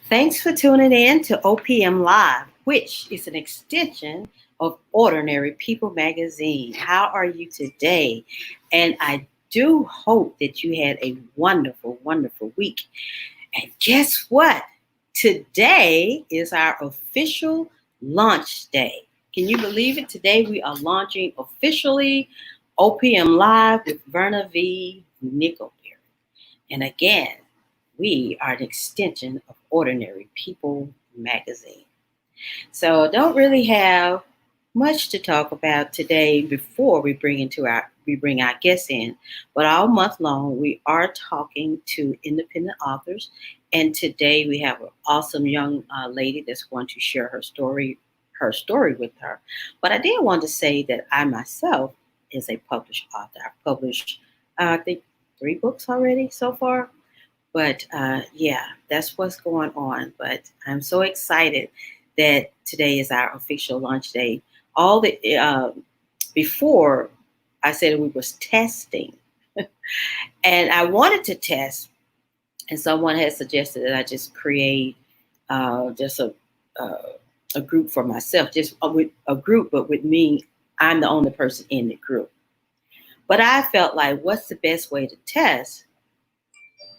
Thanks for tuning in to OPM Live, which is an extension of Ordinary People Magazine. How are you today? And I do hope that you had a wonderful, wonderful week. And guess what? Today is our official launch day. Can you believe it? Today we are launching officially OPM Live with Verna V. Nickelberry. And again, we are an extension of Ordinary People Magazine. So don't really have much to talk about today before we bring our guests in. But all month long we are talking to independent authors, and today we have an awesome young lady that's going to share her story with her. But I did want to say that I myself is a published author. I've published I think 3 books already so far. But yeah, that's what's going on. But I'm so excited that today is our official launch day. All the before I said we was testing, and I wanted to test, and someone had suggested that I just create just uh, a group for myself, just with a group, but with me, I'm the only person in the group. But I felt like, what's the best way to test?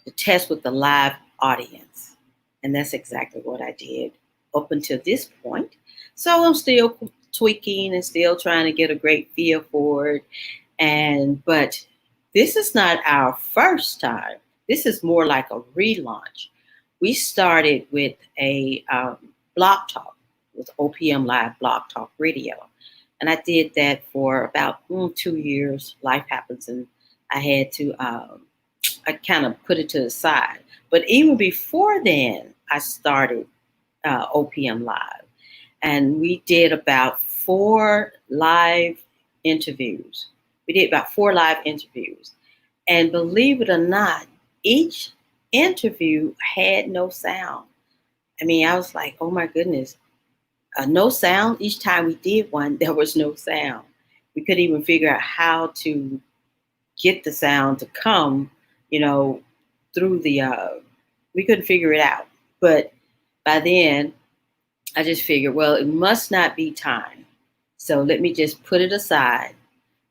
To test with the live audience. And that's exactly what I did up until this point. So I'm still tweaking and still trying to get a great feel for it. But this is not our first time. This is more like a relaunch. We started with a blog talk with OPM Live Blog Talk Radio. And I did that for about 2 years. Life happens, and I had to I kind of put it to the side. But even before then, I started OPM Live. And we did about 4 live interviews. We did about 4 live interviews. And believe it or not, each interview had no sound. I mean, I was like, oh my goodness, no sound. Each time we did one, there was no sound. We couldn't even figure out how to get the sound to come, you know, through the, we couldn't figure it out. But by then, I just figured, well, it must not be time. So let me just put it aside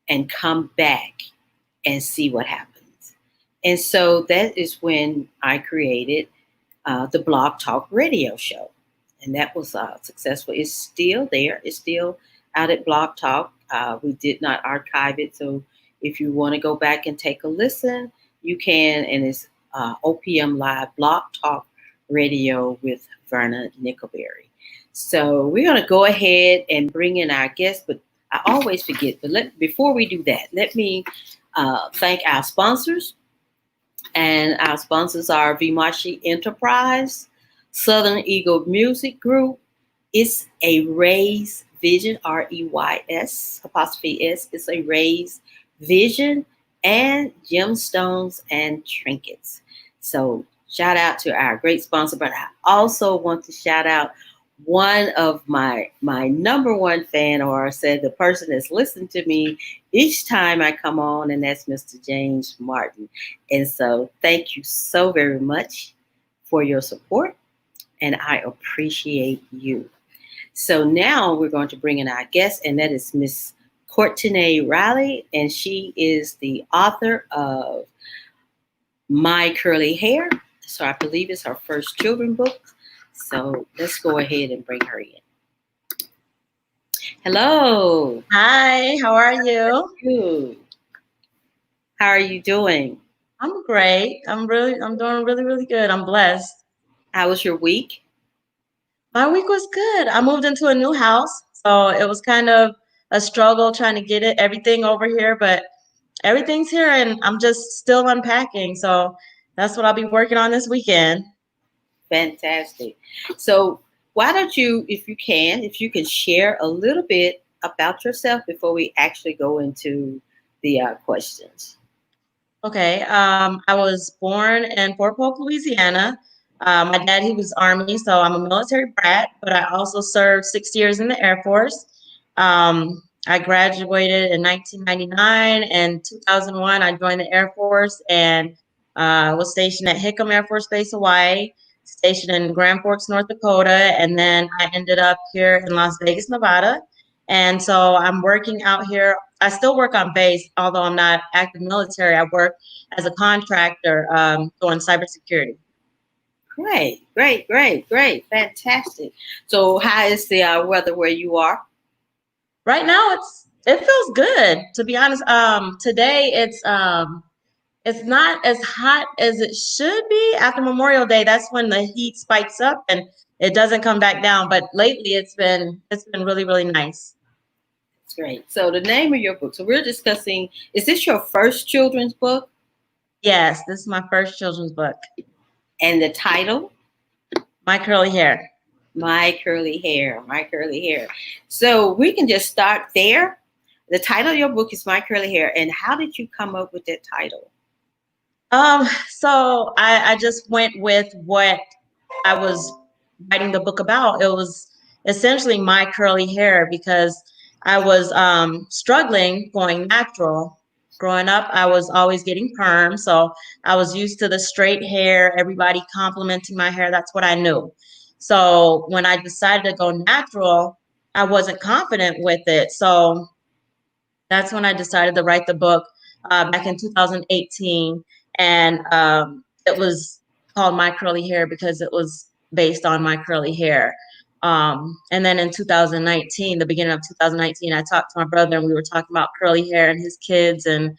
and come back and see what happens. And so that is when I created the Blog Talk radio show. And that was successful. It's still there. It's still out at Blog Talk. We did not archive it. So if you want to go back and take a listen, you can. And it's OPM Live Blog Talk Radio with Verna Nickelberry. So we're going to go ahead and bring in our guest, but I always forget. But before we do that, let me thank our sponsors. And our sponsors are Vimashi Enterprise, Southern Eagle Music Group. It's a Raise Vision, Reys apostrophe S. It's a Raise Vision, and gemstones and trinkets. So shout out to our great sponsor, but I also want to shout out one of my number one fan, or I said the person that's listened to me each time I come on, and that's Mr. James Martin. And so thank you so very much for your support, and I appreciate you. So now we're going to bring in our guest, and that is Miss Courtenee Riley, and she is the author of My Curly Hair. So I believe it's her first children's book. So let's go ahead and bring her in. Hello. Hi, how are you? Good. How are you doing? I'm great. I'm doing really, really good. I'm blessed. How was your week? My week was good. I moved into a new house, so it was kind of a struggle trying to get everything over here, but everything's here and I'm just still unpacking. So that's what I'll be working on this weekend. Fantastic. So why don't you, if you can share a little bit about yourself before we actually go into the questions. Okay, I was born in Fort Polk, Louisiana. My dad, he was Army, so I'm a military brat, but I also served 6 years in the Air Force. I graduated in 1999, and 2001, I joined the Air Force and was stationed at Hickam Air Force Base, Hawaii. stationed in Grand Forks, North Dakota, and then I ended up here in Las Vegas, Nevada. And so I'm working out here. I still work on base, although I'm not active military. I work as a contractor doing cybersecurity. Great, great, great, great, fantastic. So, how is the weather where you are? Right now, it feels good, to be honest. Today it's not as hot as it should be. After Memorial Day, that's when the heat spikes up and it doesn't come back down. But lately, it's been really really nice. That's great. So, the name of your book. So, we're discussing. Is this your first children's book? Yes, this is my first children's book. And the title? My curly hair. My curly hair. My curly hair. So, we can just start there. The title of your book is My Curly Hair. And how did you come up with that title? So I just went with what I was writing the book about. It was essentially my curly hair because I was struggling going natural. Growing up, I was always getting perm, so I was used to the straight hair, everybody complimenting my hair. That's what I knew. So when I decided to go natural, I wasn't confident with it. So that's when I decided to write the book back in 2018. And it was called My Curly Hair because it was based on my curly hair. And then in 2019, the beginning of 2019, I talked to my brother and we were talking about curly hair and his kids. And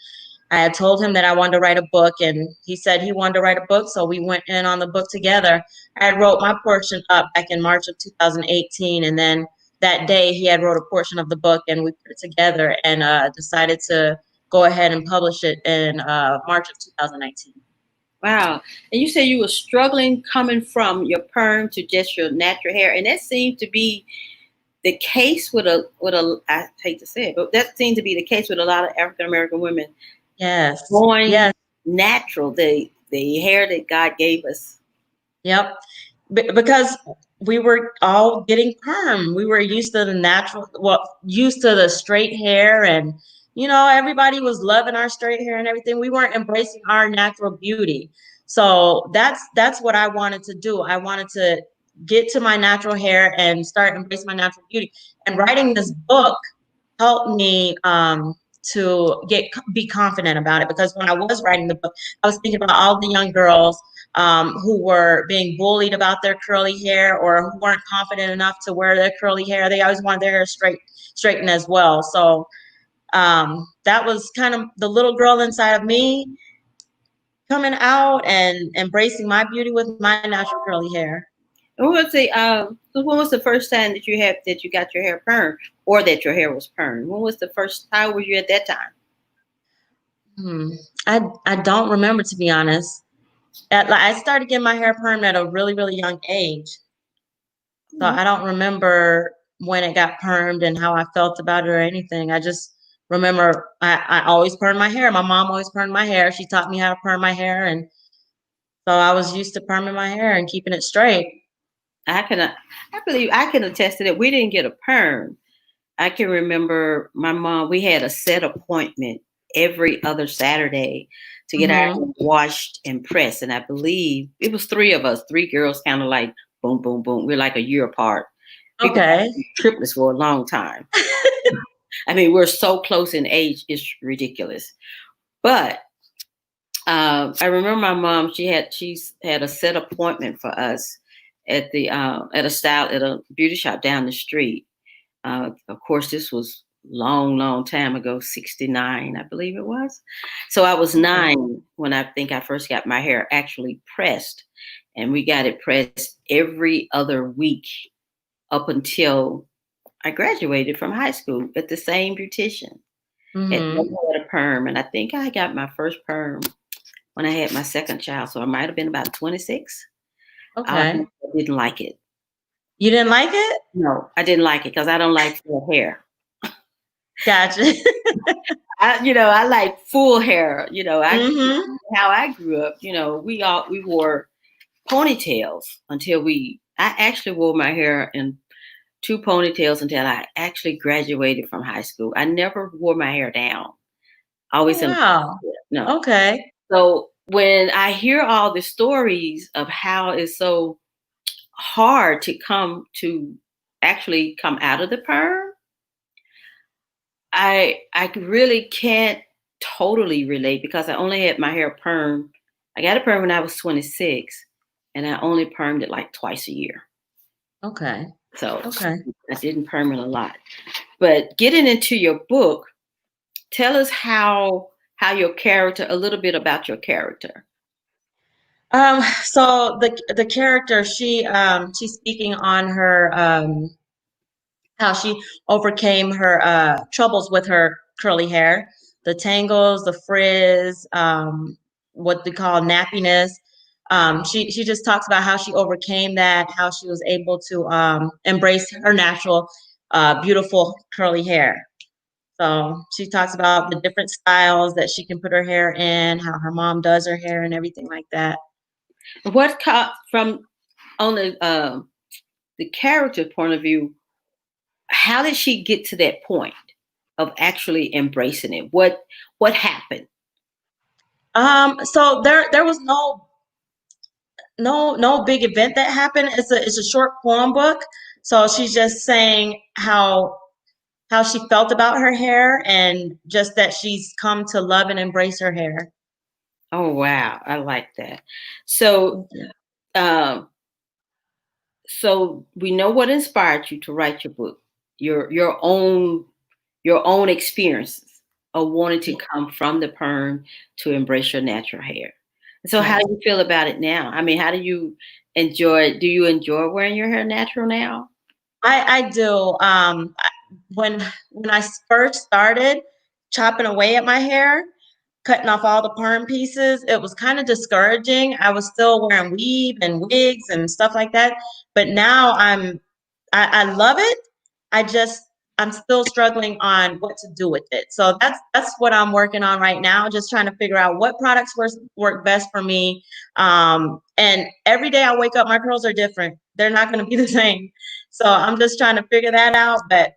I had told him that I wanted to write a book, and he said he wanted to write a book. So we went in on the book together. I had wrote my portion up back in March of 2018. And then that day he had wrote a portion of the book and we put it together and decided to go ahead and publish it in March of 2019. Wow. And you said you were struggling coming from your perm to just your natural hair. And that seems to be the case with a I hate to say it, but that seems to be the case with a lot of African American women Yes. going Yes. natural, the hair that God gave us. Yep. Because we were all getting perm. We were used to the natural, well, used to the straight hair, and everybody was loving our straight hair and everything. We weren't embracing our natural beauty. So that's what I wanted to do. I wanted to get to my natural hair and start embracing my natural beauty. And writing this book helped me to be confident about it, because when I was writing the book, I was thinking about all the young girls who were being bullied about their curly hair, or who weren't confident enough to wear their curly hair. They always wanted their hair straightened as well. So that was kind of the little girl inside of me coming out and embracing my beauty with my natural curly hair. And we would say, so when was the first time that you got your hair permed, or that your hair was permed? When was the first? How were you at that time? Hmm. I don't remember, to be honest. I started getting my hair permed at a really really young age. So Mhm. I don't remember when it got permed and how I felt about it or anything. I just remember I always permed my hair. My mom always permed my hair. She taught me how to perm my hair. And so I was used to perming my hair and keeping it straight. I can, I believe I can attest to that. We didn't get a perm. I can remember my mom. We had a set appointment every other Saturday to get our hair Hmm. washed and pressed, and I believe it was three of us, three girls, kind of like boom, boom, boom. We're like a year apart. People Okay. have been triplets for a long time. I mean, we're so close in age; it's ridiculous. But I remember my mom. She's had a set appointment for us at a beauty shop down the street. Of course, this was long, long time ago, 69, I believe it was. So I was Okay. 9 when I think I first got my hair actually pressed. And we got it pressed every other week up until I graduated from high school at the same beautician. It never Hmm. had a perm. And I think I got my first perm when I had my second child. So I might have been about 26. I Okay. didn't like it. You didn't like it? No, I didn't like it because I don't like full hair. Gotcha. I like full hair. Hmm. How I grew up. We wore ponytails until I actually wore my hair in two ponytails until I actually graduated from high school. I never wore my hair down. Oh Always in wow. no. Okay. So when I hear all the stories of how it's so hard to actually come out of the perm. I really can't totally relate because I only had my hair perm. I got a perm when I was 26, and I only permed it like twice a year. Okay. So Okay. I didn't perm it a lot. But getting into your book, tell us how your character, a little bit about your character. So the character, she's speaking on her how she overcame her troubles with her curly hair, the tangles, the frizz, what they call nappiness. She just talks about how she overcame that, how she was able to embrace her natural, beautiful curly hair. So she talks about the different styles that she can put her hair in, how her mom does her hair, and everything like that. From on the character point of view, how did she get to that point of actually embracing it? What happened? So there was no big event that happened. It's a short poem book. So she's just saying how she felt about her hair and just that she's come to love and embrace her hair. Oh wow, I like that. So um, so we know what inspired you to write your book, your own experiences of wanting to come from the perm to embrace your natural hair. So how Yes. do you feel about it now? I mean, how do you enjoy? Do you enjoy wearing your hair natural now? I do. When I first started chopping away at my hair, cutting off all the perm pieces, it was kind of discouraging. I was still wearing weave and wigs and stuff like that, but now I love it. I just I'm still struggling on what to do with it. So that's what I'm working on right now, just trying to figure out what products work best for me. And every day I wake up, my curls are different. They're not going to be the same. So I'm just trying to figure that out, but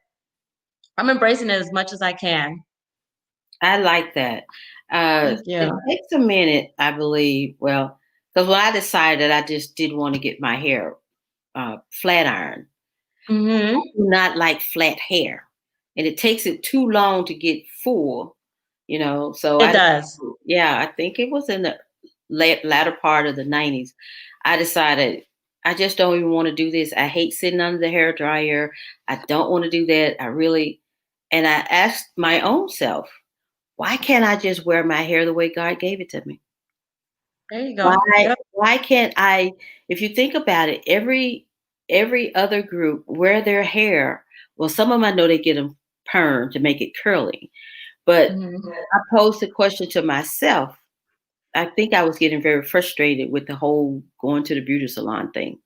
I'm embracing it as much as I can. I like that. Thank It you. takes a minute, I believe. Well, because when I decided I just didn't want to get my hair flat iron, I Hmm. do not like flat hair, and it takes it too long to get full. So It does. yeah, I think it was in the latter part of the 90s. I decided I just don't even want to do this. I hate sitting under the hair dryer. I don't want to do that. And I asked my own self, why can't I just wear my hair the way God gave it to me? There you go. Why Yep. why can't I, if you think about it, every other group wear their hair. Well, some of them I know they get them perm to make it curly. But Hmm. I posed the question to myself. I think I was getting very frustrated with the whole going to the beauty salon thing.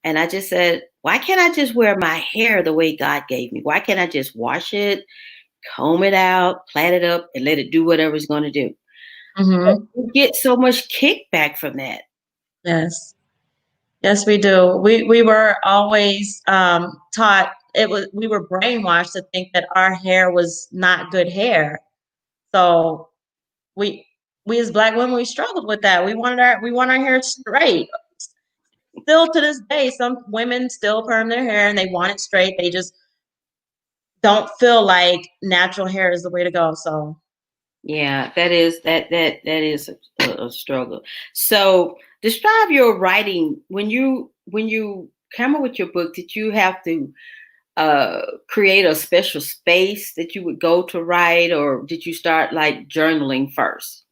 And I just said, why can't I just wear my hair the way God gave me? Why can't I just wash it, comb it out, plait it up, and let it do whatever it's going to do? Hmm. You get so much kickback from that. Yes. Yes, we do. We were always taught we were brainwashed to think that our hair was not good hair. So we we as black women we struggled with that. We want our hair straight. Still to this day, some women still perm their hair and they want it straight. They just don't feel like natural hair is the way to go. So Yeah, that is a struggle. So describe your writing when you come up with your book. Did you have to create a special space that you would go to write, or did you start like journaling first?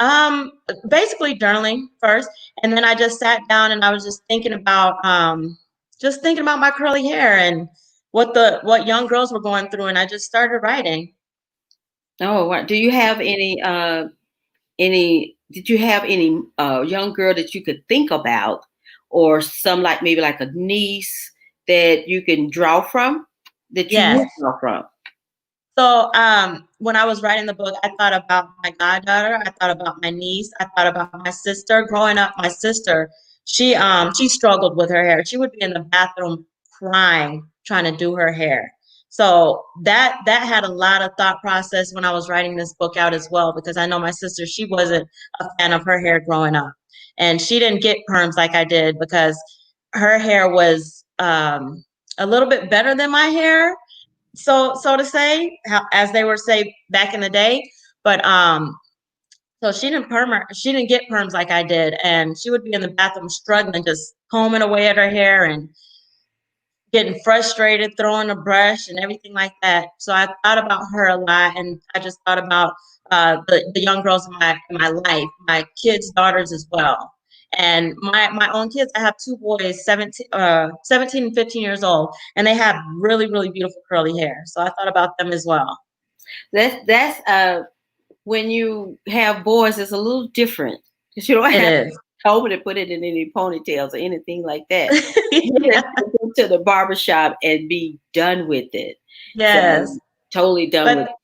um basically journaling first, and then I just sat down and I was just thinking about my curly hair and what young girls were going through, and I just started writing. Oh, wow. Do you have any did you have any young girl that you could think about, or some, like maybe like a niece that you can draw from, that you Yes. would draw from? So when I was writing the book, I thought about my goddaughter, I thought about my niece, I thought about my sister. Growing up, my sister, she struggled with her hair. She would be in the bathroom crying, trying to do her hair. So that had a lot of thought process when I was writing this book out as well, because I know my sister, she wasn't a fan of her hair growing up. And she didn't get perms like I did because her hair was a little bit better than my hair, so to say, as they were say back in the day. But so she didn't get perms like I did, and she would be in the bathroom struggling, just combing away at her hair and getting frustrated, throwing a brush and everything like that. So I thought about her a lot, and I just thought about the young girls in my life, my kids' daughters as well. And my own kids, I have two boys, 17 and 15 years old, and they have really, really beautiful curly hair. So I thought about them as well. That's when you have boys, it's a little different because you don't It have is. to put it in any ponytails or anything like that. You just Yeah. go to the barbershop and be done with it. So Yes. totally done with But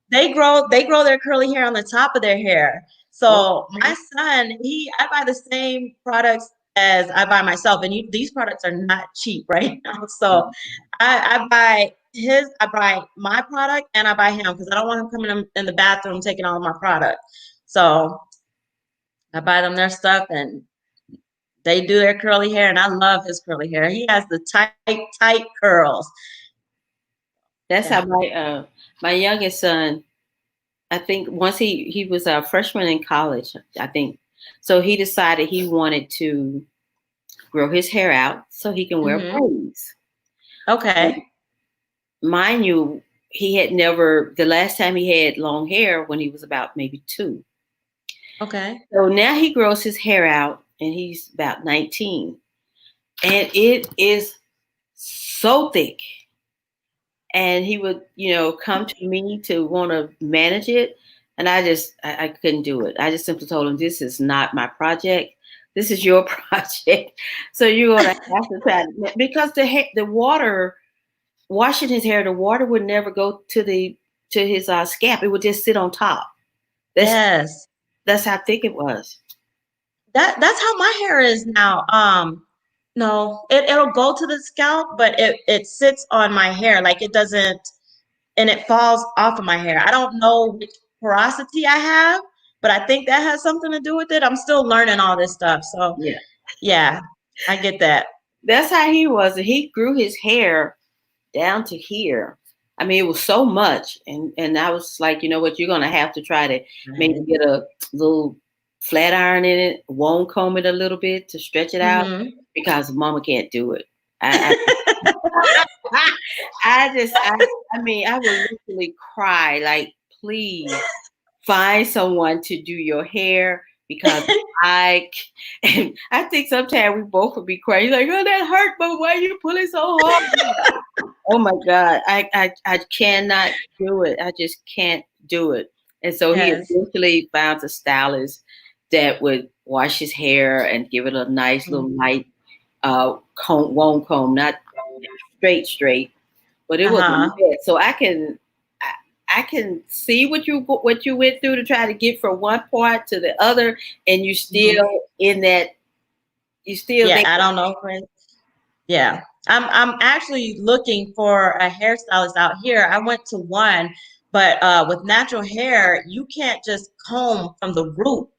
they grow their curly hair on the top of their hair. it. So my son, I buy the same products as I buy myself, and these products are not cheap right now. So I buy my product and I buy him because I don't want him coming in the bathroom taking all of my product. So I buy them their stuff and they do their curly hair, and I love his curly hair. He has the tight curls. That's Yeah. how my youngest son, I think once he was a freshman in college, I think. So he decided he wanted to grow his hair out so he can wear Hmm. braids. Okay. Mind you, he had never, the last time he had long hair when he was about maybe 2. Okay. So now he grows his hair out and he's about 19. And it is so thick. And he would, come to me to want to manage it. And I couldn't do it. I just simply told him, this is not my project. This is your project. So you're going to have to try because the water, washing his hair, the water would never go to his scalp. It would just sit on top. That's Yes. that's how thick it was. That's how my hair is now. No, it'll go to the scalp, but it sits on my hair like it doesn't, and it falls off of my hair. I don't know which porosity I have, but I think that has something to do with it. I'm still learning all this stuff, so Yeah. yeah, I get that. That's how he was. And he grew his hair down to here. I mean, it was so much. And I was like, you know what, you're gonna have to try to maybe Right. get a little flat iron in it, won't comb it a little bit to stretch it out Hmm. because mama can't do it. I mean, I would literally cry, like, please find someone to do your hair because I and I think sometimes we both would be crying. Like, oh, that hurt, but why are you pulling so hard? Oh my God, I cannot do it. I just can't do it. And so he Yes. eventually found a stylist that would wash his hair and give it a nice little Mhm. light comb, won't comb, not straight, but it was a Uh-huh. mess. So I can see what you went through to try to get from one part to the other, and you Hmm. still in that. You still Yeah, think, I don't know. Yeah. I'm actually looking for a hairstylist out here. I went to one, but with natural hair, you can't just comb from the root.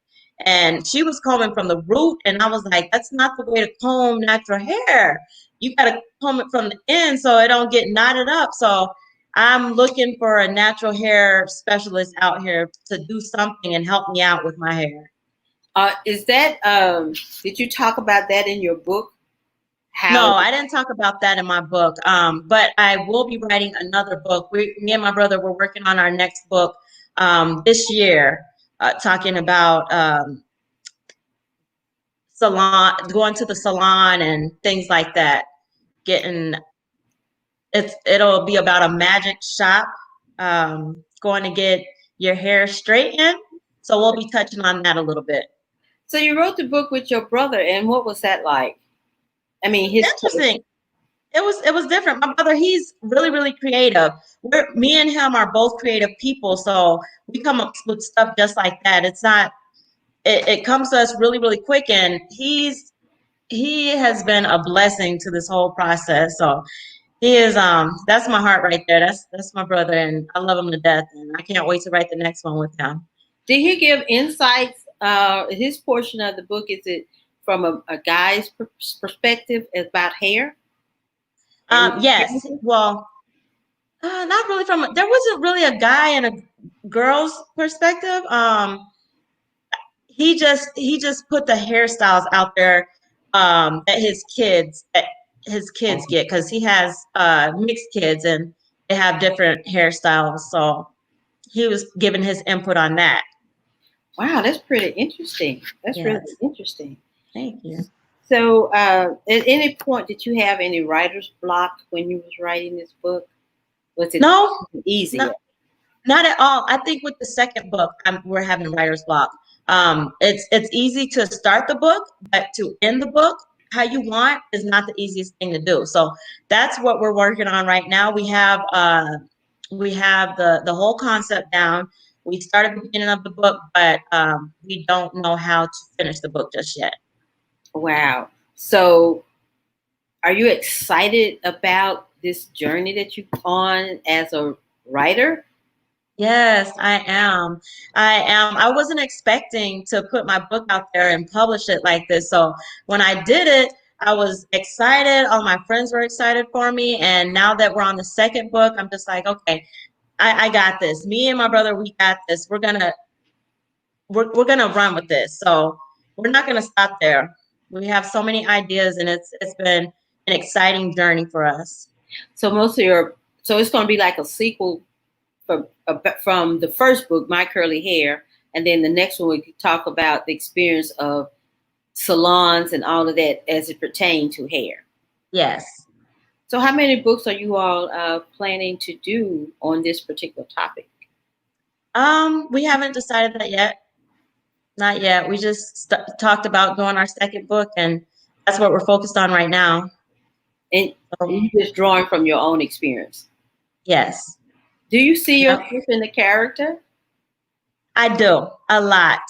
And she was combing from the root, and I was like, that's not the way to comb natural hair. You gotta comb it from the end so it don't get knotted up. So I'm looking for a natural hair specialist out here to do something and help me out with my hair. is that? Did you talk about that in your book? How? No, I didn't talk about that in my book. But I will be writing another book. Me and my brother, we're working on our next book this year, talking about salon, going to the salon and things like that. Getting it'll be about a magic shop, going to get your hair straightened. So we'll be touching on that a little bit. So you wrote the book with your brother, and what was that like? I mean, his take. Interesting. It was different. My brother, he's really, really creative. Me and him are both creative people, so we come up with stuff just like that. It's not it comes to us really, really quick, and he has been a blessing to this whole process. So he is that's my heart right there. That's my brother, and I love him to death, and I can't wait to write the next one with him. Did he give insights? His portion of the book, is it from a guy's perspective about hair and Yes. Well, not really there wasn't really a guy and a girl's perspective. He just put the hairstyles out there that his kids get because he has mixed kids and they have different hairstyles. So he was giving his input on that. wow, that's pretty interesting. That's really Yes. interesting. Thank you. So, at any point, did you have any writer's block when you was writing this book? Was it No, easy? not not at all. I think with the second book, we're having writer's block. It's easy to start the book, but to end the book how you want is not the easiest thing to do. So that's what we're working on right now. We have the whole concept down. We started the beginning of the book, but we don't know how to finish the book just yet. Wow. So, are you excited about this journey that you've on as a writer? Yes, I am. I am. I wasn't expecting to put my book out there and publish it like this. So when I did it, I was excited. All my friends were excited for me. And now that we're on the second book, I'm just like, okay, I got this. Me and my brother, we got this. We're gonna run with this. So we're not gonna stop there. We have so many ideas, and it's been an exciting journey for us. So most of your so it's going to be like a sequel from the first book, My Curly Hair, and then the next one we could talk about the experience of salons and all of that as it pertains to hair. Yes. So, how many books are you all planning to do on this particular topic? We haven't decided that yet. Not yet. We just talked about doing our second book, and that's what we're focused on right now. And So, you just drawing from your own experience. yes. Do you see Yep. yourself in the character? I do a lot.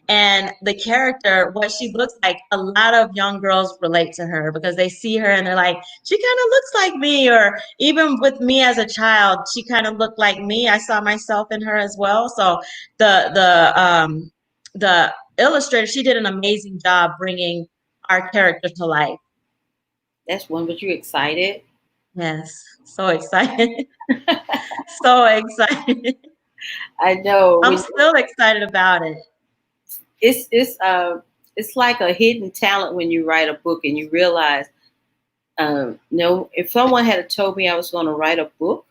And the character, what she looks like, a lot of young girls relate to her because they see her and they're like, she kind of looks like me. Or even with me as a child, she kind of looked like me. I saw myself in her as well. So the illustrator, she did an amazing job bringing our character to life. That's one. But you excited? Yes, so excited. So excited. I know. I'm still excited about it. It's it's uh it's like a hidden talent when you write a book and you realize, no, if someone had told me I was going to write a book,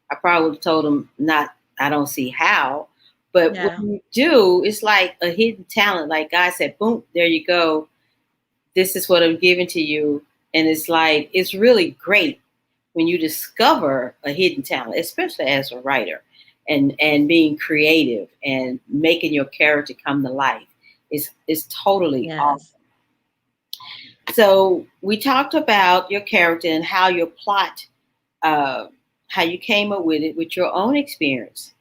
I probably would have told them not. I don't see how. But when Yeah. you do, it's like a hidden talent. Like God said, boom, there you go. This is what I'm giving to you, and it's like it's really great when you discover a hidden talent, especially as a writer, and being creative and making your character come to life. It's totally awesome. Yes. So we talked about your character and how your plot, uh, how you came up with it with your own experience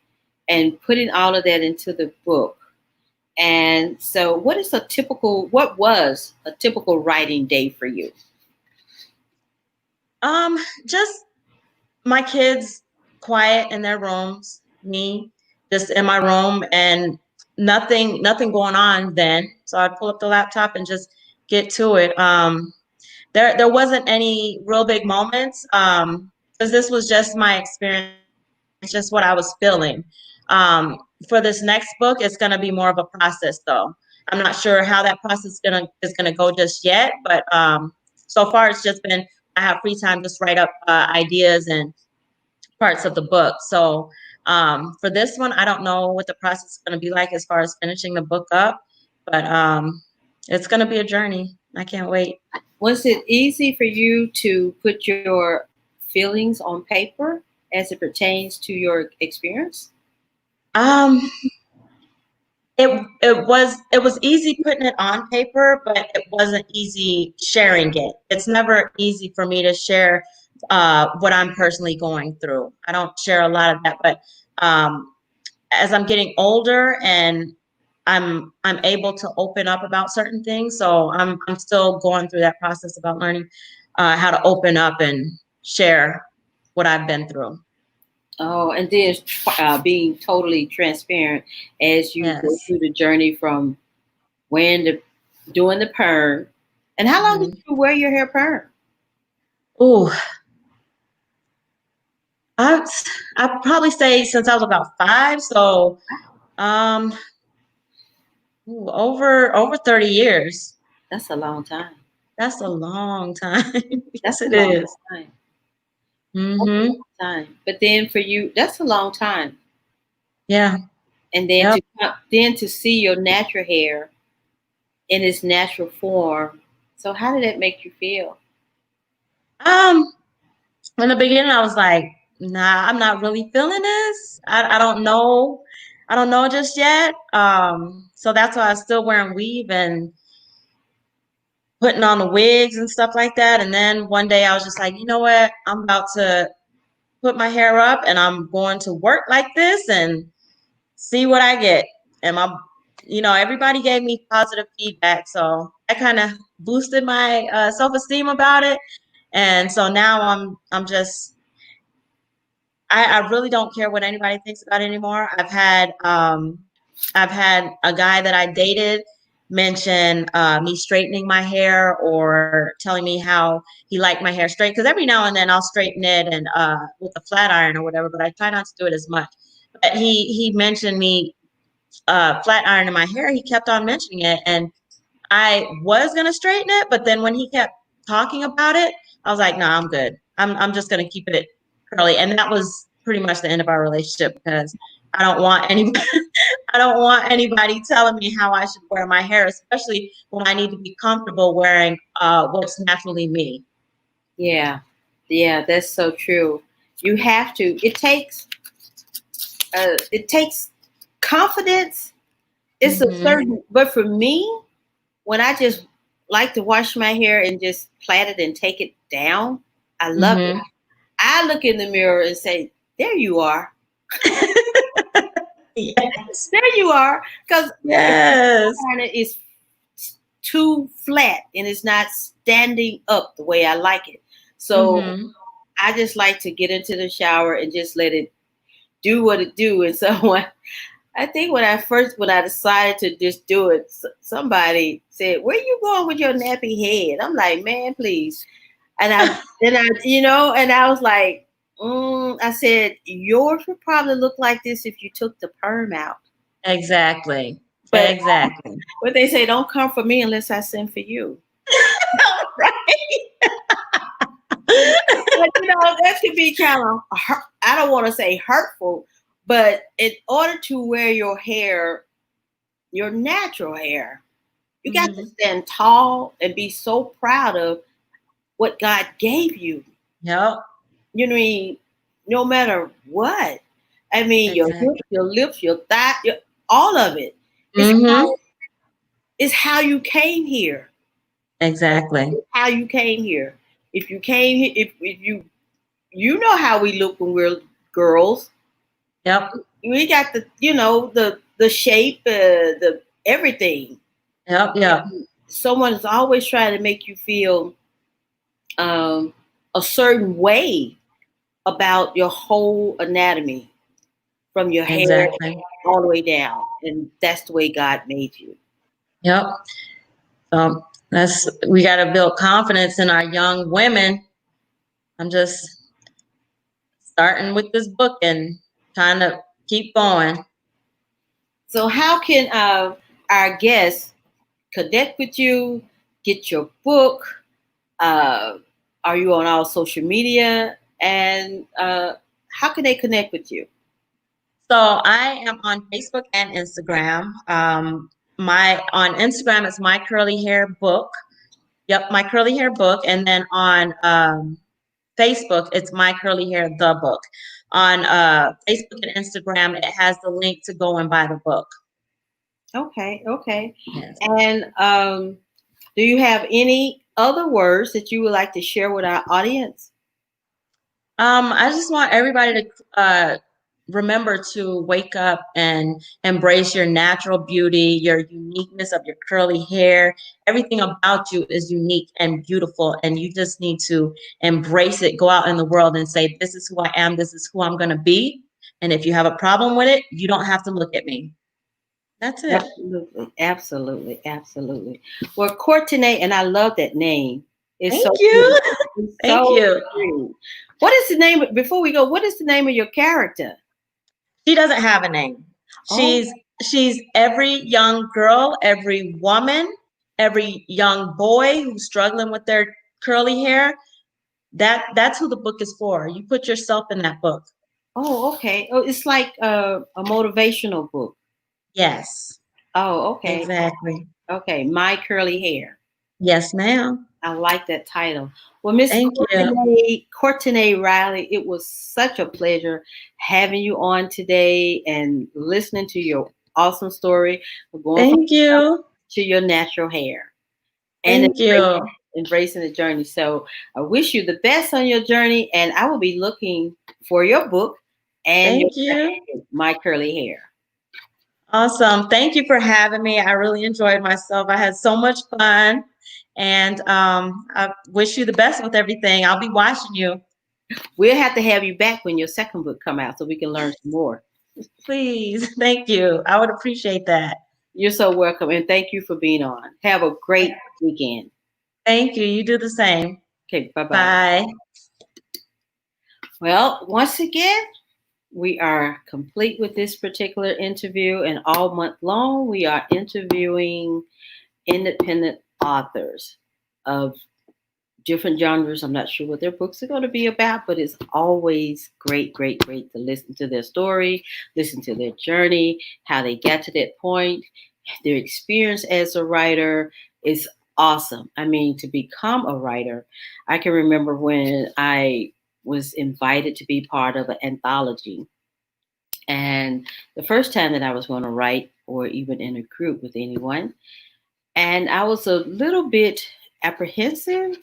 and putting all of that into the book. And so, what was a typical writing day for you? Just my kids quiet in their rooms, me just in my room and nothing going on then. So I'd pull up the laptop and just get to it. There wasn't any real big moments because this was just my experience, just what I was feeling. For this next book, it's going to be more of a process, though. I'm not sure how that process is gonna go just yet, but so far it's just been I have free time just write up ideas and parts of the book. So for this one, I don't know what the process is going to be like as far as finishing the book up, but it's going to be a journey. I can't wait. Was it easy for you to put your feelings on paper as it pertains to your experience? Um, it was easy putting it on paper, but it wasn't easy sharing it. It's never easy for me to share what I'm personally going through. I don't share a lot of that, but um, as I'm getting older and I'm able to open up about certain things. So I'm still going through that process about learning how to open up and share what I've been through. Oh, and then being totally transparent as you go Yes. through the journey from wearing the doing the perm And how long did Mhm. you wear your hair perm? Ooh, I I probably say since I was about 5, so um, over 30 years. That's a long time. That's a long time. That's Yes, a it long is. time. That's a Mm-hmm. long time. But then for you, that's a long time. Yeah. And then Yep. to see your natural hair in its natural form. So how did that make you feel? Um, in the beginning, I was like, nah, I'm not really feeling this. I don't know. I don't know just yet. So that's why I'm still wearing weave and putting on the wigs and stuff like that. And then one day I was just like, you know what? I'm about to put my hair up and I'm going to work like this and see what I get. And everybody gave me positive feedback. So that kind of boosted my self-esteem about it. And so now I'm just I really don't care what anybody thinks about it anymore. I've had a guy that I dated mention me straightening my hair or telling me how he liked my hair straight. Because every now and then I'll straighten it and with a flat iron or whatever, but I try not to do it as much. But he mentioned me flat ironing my hair. He kept on mentioning it, and I was gonna straighten it, but then when he kept talking about it, I was like, "No, I'm good. I'm just gonna keep it curly." And that was pretty much the end of our relationship because I don't want anybody I don't want anybody telling me how I should wear my hair, especially when I need to be comfortable wearing what's naturally me. Yeah. Yeah, that's so true. You have to. It takes confidence. It's a Hmm. certain, but for me, when I just like to wash my hair and just plait it and take it down, I love it. Hmm. I look in the mirror and say, "There you are, Yes. there you are," because Yes. it is too flat and it's not standing up the way I like it. So Hmm. I just like to get into the shower and just let it do what it do. And so I think when I decided to just do it, somebody said, "Where you going with your nappy head?" I'm like, "Man, please." And I was like, I said, "Yours would probably look like this if you took the perm out." Exactly. But Exactly. what they say, don't come for me unless I send for you. But that could be kind of, I don't want to say hurtful, but in order to wear your hair, your natural hair, you got to Hmm. stand tall and be so proud of what God gave you. Yep. You know what I mean? No matter what. I mean, your hips, Exactly. your lips, your thigh, all of it. It's Hmm. how, it's how you came here. Exactly. It's how you came here. If you came here, if you know how we look when we're girls. Yep. We got the shape, the everything. Yep. Yep. Someone is always trying to make you feel um, a certain way about your whole anatomy, from your hair Exactly. all the way down, and that's the way God made you. Yep. That's we got to build confidence in our young women. I'm just starting with this book and trying to keep going. So, how can our guests connect with you, get your book? Uh, are you on all social media? And how can they connect with you? So I am on Facebook and Instagram. My on Instagram it's my curly hair book. Yep, my curly hair book, and then on Facebook it's my curly hair the book. On Facebook and Instagram it has the link to go and buy the book. Okay, okay. Yes. And do you have any other words that you would like to share with our audience? I just want everybody to remember to wake up and embrace your natural beauty, your uniqueness of your curly hair. Everything about you is unique and beautiful, and you just need to embrace it. Go out in the world and say, "This is who I am. This is who I'm going to be." And if you have a problem with it, you don't have to look at me. That's it. Absolutely, absolutely, absolutely. Well, Courtenay, and I love that name. It's so Thank you. pretty. It's Thank so you. pretty. What is the name? Before we go, what is the name of your character? She doesn't have a name. Oh, She's every young girl, every woman, every young boy who's struggling with their curly hair. That's who the book is for. You put yourself in that book. oh, okay. Oh, it's like a motivational book. Yes, Oh, okay, exactly. okay. My curly hair. Yes, ma'am. I like that title. Well, Miss Thank you. Courtenay Riley, it was such a pleasure having you on today and listening to your awesome story of going from Thank you. to your natural hair and Thank you. embracing the journey. So I wish you the best on your journey, and I will be looking for your book and your Thank you. My Curly Hair. Awesome. Thank you for having me. I really enjoyed myself. I had so much fun. And I wish you the best with everything. I'll be watching you. We'll have to have you back when your second book come out so we can learn some more. Please. Thank you. I would appreciate that. You're so welcome, and thank you for being on. Have a great weekend. Thank you. You do the same. Okay, bye bye. Bye. Well, once again, we are complete with this particular interview, and all month long, we are interviewing independent authors of different genres. I'm not sure what their books are going to be about, but it's always great, great, great to listen to their story, listen to their journey, how they got to that point, their experience as a writer is awesome. I mean, to become a writer, I can remember when I was invited to be part of an anthology. And the first time that I was going to write or even in a group with anyone, and I was a little bit apprehensive.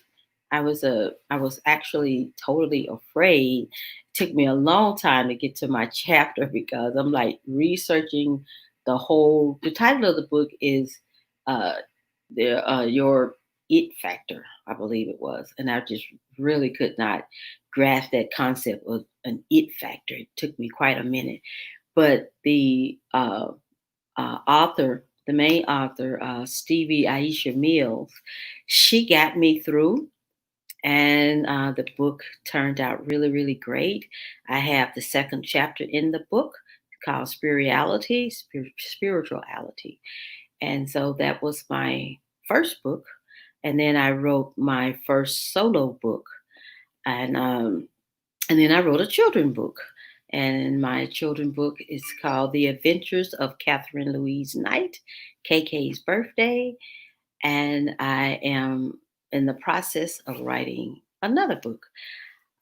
I was actually totally afraid. It took me a long time to get to my chapter because I'm like researching the title of the book is uh your it factor, I believe it was. And I just really could not grasp that concept of an it factor. It took me quite a minute. But the main author, Stevie Aisha Mills, she got me through, and the book turned out really, really great. I have the second chapter in the book called Spirituality. And so that was my first book. And then I wrote my first solo book. And and then I wrote a children book. And my children book is called The Adventures of Catherine Louise Knight, KK's birthday. And I am in the process of writing another book.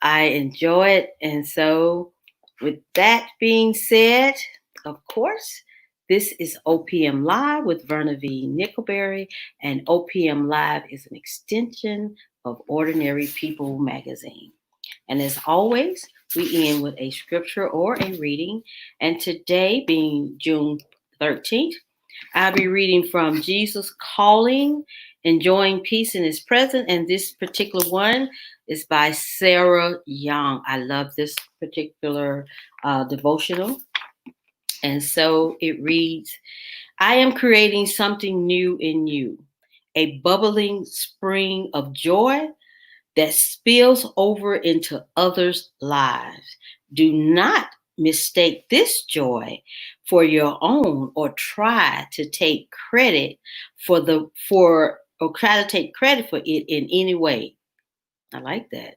I enjoy it. And so, with that being said, of course, this is OPM Live with Verna V. Nickelberry, and OPM Live is an extension of Ordinary People magazine. And as always, we end with a scripture or a reading. And today, being June 13th, I'll be reading from Jesus Calling, Enjoying Peace in His Presence. And this particular one is by Sarah Young. I love this particular devotional. And so it reads, I am creating something new in you, a bubbling spring of joy that spills over into others' lives. Do not mistake this joy for your own or try to take credit or try to take credit for it in any way. I like that.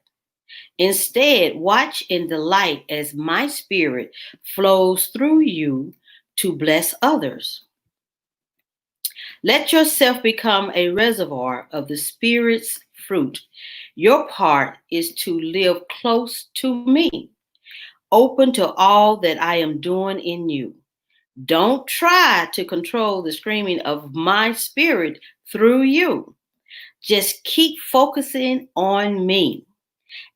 Instead, watch and delight as my spirit flows through you to bless others. Let yourself become a reservoir of the Spirit's fruit. Your part is to live close to me, open to all that I am doing in you. Don't try to control the screaming of my spirit through you. Just keep focusing on me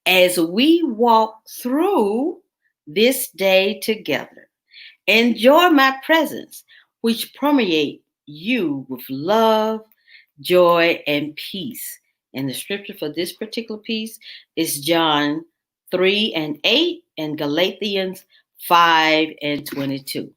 as we walk through this day together. Enjoy my presence, which permeate you with love, joy, and peace. And the scripture for this particular piece is John 3 and 8 and Galatians 5 and 22.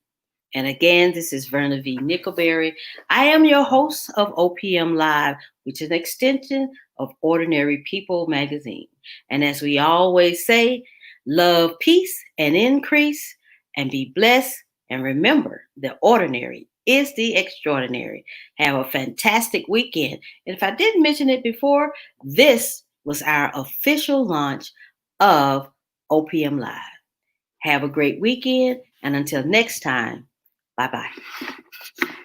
And again, this is Verna V. Nickelberry. I am your host of OPM Live, which is an extension of Ordinary People magazine. And as we always say, love, peace, and increase, and be blessed. And remember, the ordinary is the extraordinary. Have a fantastic weekend. And if I didn't mention it before, this was our official launch of OPM Live. Have a great weekend. And until next time, bye bye.